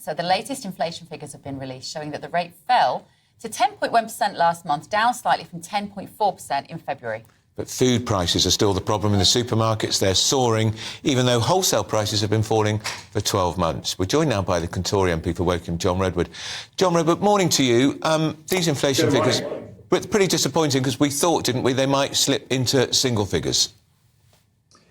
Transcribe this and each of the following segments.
So the latest inflation figures have been released showing that the rate fell to 10.1% last month, down slightly from 10.4% in February. But food prices are still the problem in the supermarkets. They're soaring, even though wholesale prices have been falling for 12 months. We're joined now by the Contour MP for Woking, John Redwood. John Redwood, morning to you. These inflation figures were pretty disappointing because we thought, didn't we, they might slip into single figures.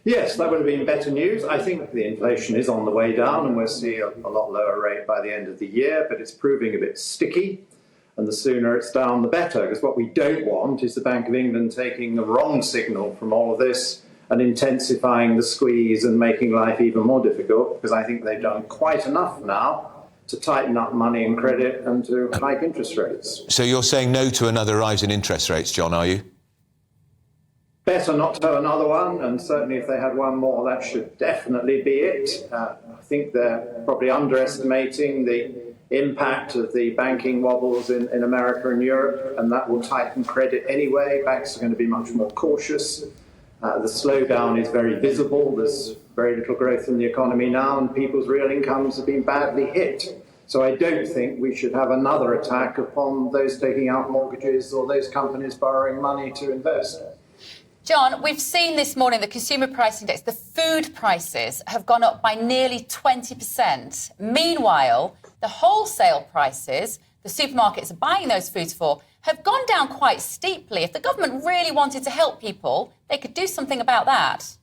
Yes, that would have been better news. I think the inflation is on the way down and we'll see a lot lower rate by the end of the year, but it's proving a bit sticky. And the sooner it's down, the better, because what we don't want is the Bank of England taking the wrong signal from all of this and intensifying the squeeze and making life even more difficult, because I think they've done quite enough now to tighten up money and credit and to hike interest rates. So you're saying no to another rise in interest rates, John, are you? Better not to have another one, and certainly if they had one more, that should definitely be it. I think they're probably underestimating the impact of the banking wobbles in America and Europe, and that will tighten credit anyway. Banks are going to be much more cautious. The slowdown is very visible. There's very little growth in the economy now, and people's real incomes have been badly hit. So I don't think we should have another attack upon those taking out mortgages or those companies borrowing money to invest. John, we've seen this morning the consumer price index, the food prices have gone up by nearly 20%. Meanwhile, the wholesale prices the supermarkets are buying those foods for have gone down quite steeply. If the government really wanted to help people, they could do something about that.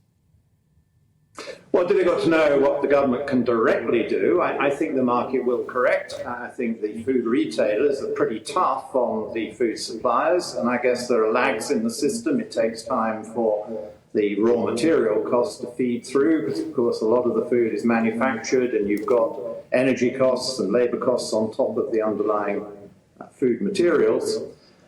Well, difficult to know what the government can directly do. I think the market will correct. I think the food retailers are pretty tough on the food suppliers, and I guess there are lags in the system. It takes time for the raw material costs to feed through, because of course a lot of the food is manufactured and you've got energy costs and labour costs on top of the underlying food materials.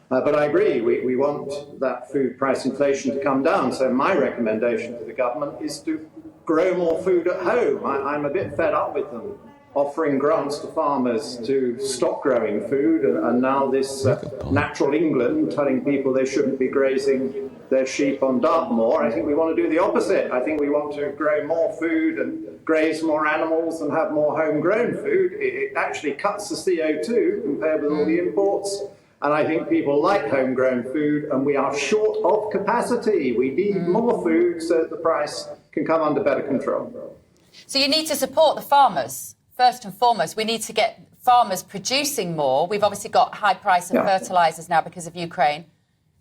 But I agree, we want that food price inflation to come down. So my recommendation to the government is to grow more food at home. I'm a bit fed up with them offering grants to farmers to stop growing food, and now this Natural England telling people they shouldn't be grazing their sheep on Dartmoor. I think we want to do the opposite. I think we want to grow more food and graze more animals and have more homegrown food. It actually cuts the CO2 compared with all the imports. And I think people like homegrown food, and we are short of capacity. We need more food so that the price can come under better control. So you need to support the farmers. First and foremost, we need to get farmers producing more. We've obviously got high price of fertilisers now because of Ukraine.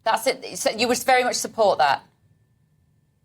That's it. So you would very much support that?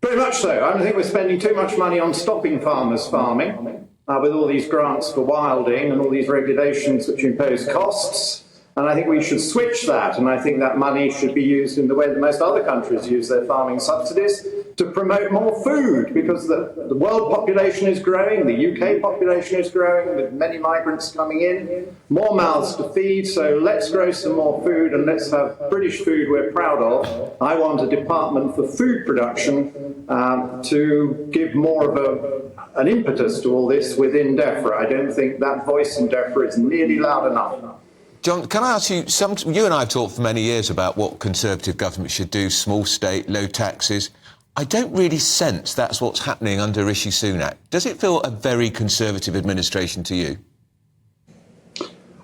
Very much so. I think we're spending too much money on stopping farmers farming with all these grants for wilding and all these regulations which impose costs. And I think we should switch that, and I think that money should be used in the way that most other countries use their farming subsidies, to promote more food, because the world population is growing, the UK population is growing, with many migrants coming in, more mouths to feed, so let's grow some more food and let's have British food we're proud of. I want a department for food production to give more of an impetus to all this within DEFRA. I don't think that voice in DEFRA is nearly loud enough. John, can I ask you, you and I have talked for many years about what Conservative government should do, small state, low taxes. I don't really sense that's what's happening under Rishi Sunak. Does it feel a very Conservative administration to you?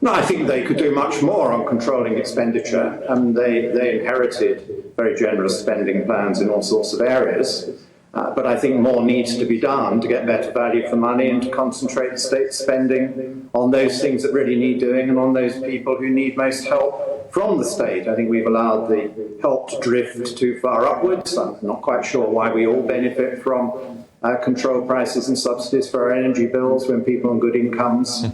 No, I think they could do much more on controlling expenditure. They inherited very generous spending plans in all sorts of areas. But I think more needs to be done to get better value for money and to concentrate the state spending on those things that really need doing and on those people who need most help from the state. I think we've allowed the help to drift too far upwards. I'm not quite sure why we all benefit from control prices and subsidies for our energy bills when people on good incomes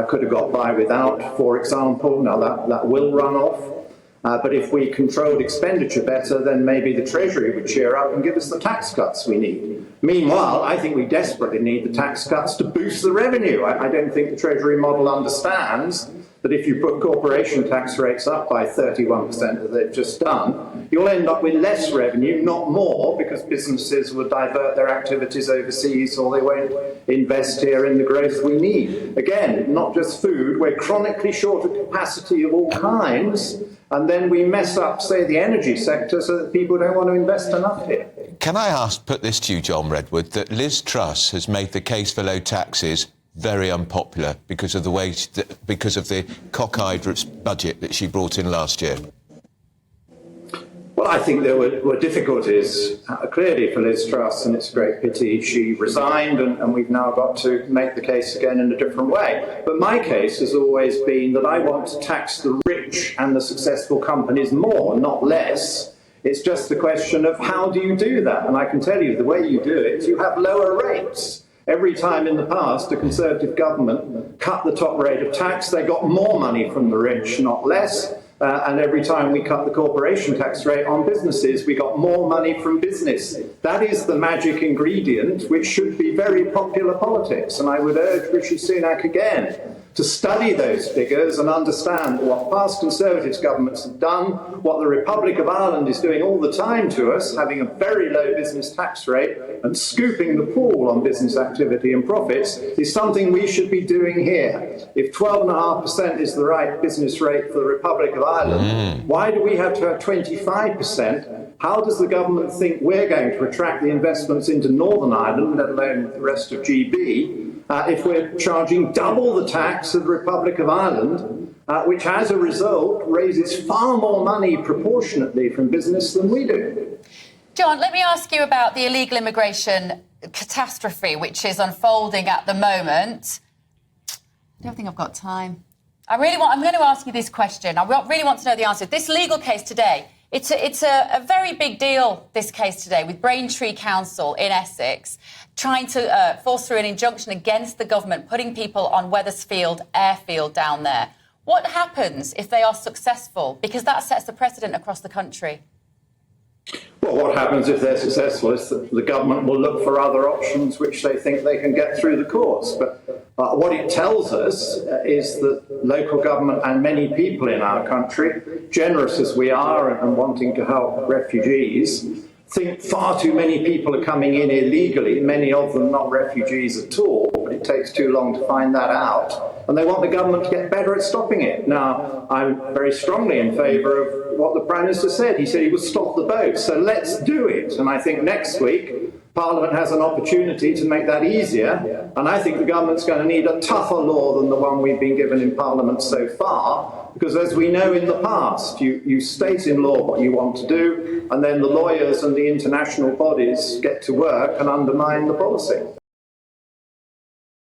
could have got by without, for example. Now that will run off. But if we controlled expenditure better, then maybe the Treasury would cheer up and give us the tax cuts we need. Meanwhile, I think we desperately need the tax cuts to boost the revenue. I don't think the Treasury model understands that if you put corporation tax rates up by 31%, as they've just done, you'll end up with less revenue, not more, because businesses will divert their activities overseas or they won't invest here in the growth we need. Again, not just food, we're chronically short of capacity of all kinds, and then we mess up, say, the energy sector so that people don't want to invest enough here. Can I put this to you, John Redwood, that Liz Truss has made the case for low taxes very unpopular because of the way, because of the cockeyed budget that she brought in last year? Well, I think there were difficulties, clearly, for Liz Truss, and it's a great pity she resigned, and we've now got to make the case again in a different way. But my case has always been that I want to tax the rich and the successful companies more, not less. It's just a question of how do you do that? And I can tell you the way you do it is you have lower rates. Every time in the past a Conservative government cut the top rate of tax, they got more money from the rich, not less. And every time we cut the corporation tax rate on businesses, we got more money from business. That is the magic ingredient, which should be very popular politics. And I would urge Rishi Sunak again to study those figures and understand what past Conservative governments have done, what the Republic of Ireland is doing all the time to us, having a very low business tax rate and scooping the pool on business activity and profits, is something we should be doing here. If 12.5% is the right business rate for the Republic of Ireland, why do we have to have 25%? How does the government think we're going to attract the investments into Northern Ireland, let alone the rest of GB, if we're charging double the tax of the Republic of Ireland, which as a result raises far more money proportionately from business than we do? John, let me ask you about the illegal immigration catastrophe which is unfolding at the moment. I don't think I've got time. I'm going to ask you this question. I really want to know the answer. This legal case today, it's a very big deal, this case today, with Braintree Council in Essex trying to force through an injunction against the government putting people on Wethersfield airfield down there. What happens if they are successful? Because that sets the precedent across the country. Well, what happens if they're successful is that the government will look for other options which they think they can get through the courts. But what it tells us is that local government and many people in our country, generous as we are and wanting to help refugees, think far too many people are coming in illegally, many of them not refugees at all, but it takes too long to find that out. And they want the government to get better at stopping it. Now, I'm very strongly in favour of what the Prime Minister said. He said he would stop the boat. So let's do it. And I think next week, Parliament has an opportunity to make that easier. And I think the government's going to need a tougher law than the one we've been given in Parliament so far. Because as we know in the past, you state in law what you want to do, and then the lawyers and the international bodies get to work and undermine the policy.